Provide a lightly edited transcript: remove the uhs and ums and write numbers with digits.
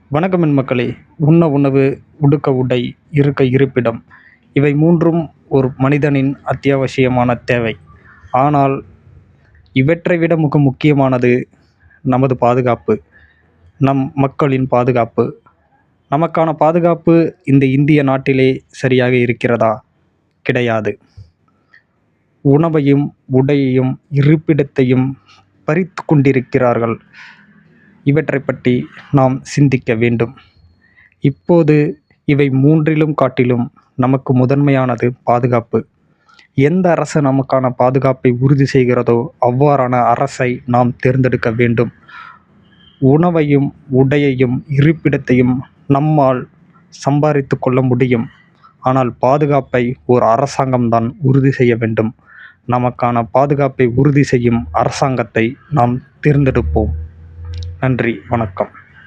வணக்கம் என் மக்களே. உண்ண உணவு, உடுக்க உடை, இருக்க இருப்பிடம், இவை மூன்றும் ஒரு மனிதனின் அத்தியாவசியமான தேவை. ஆனால் இவற்றை விட மிக முக்கியமானது நமது பாதுகாப்பு, நம் மக்களின் பாதுகாப்பு. நமக்கான பாதுகாப்பு இந்த இந்திய நாட்டிலே சரியாக இருக்கிறதா? கிடையாது. உணவையும் உடையையும் இருப்பிடத்தையும் பறித்து கொண்டிருக்கிறார்கள். இவற்றை பற்றி நாம் சிந்திக்க வேண்டும். இப்போது இவை மூன்றிலும் காட்டிலும் நமக்கு முதன்மையானது பாதுகாப்பு. எந்த அரசு நமக்கான பாதுகாப்பை உறுதி செய்கிறதோ அவ்வாறான அரசை நாம் தேர்ந்தெடுக்க வேண்டும். உணவையும் உடையையும் இருப்பிடத்தையும் நம்மால் சம்பாதித்து கொள்ள முடியும். ஆனால் பாதுகாப்பை ஒரு அரசாங்கம்தான் உறுதி செய்ய வேண்டும். நமக்கான பாதுகாப்பை உறுதி செய்யும் அரசாங்கத்தை நாம் தேர்ந்தெடுப்போம். நன்றி, வணக்கம்.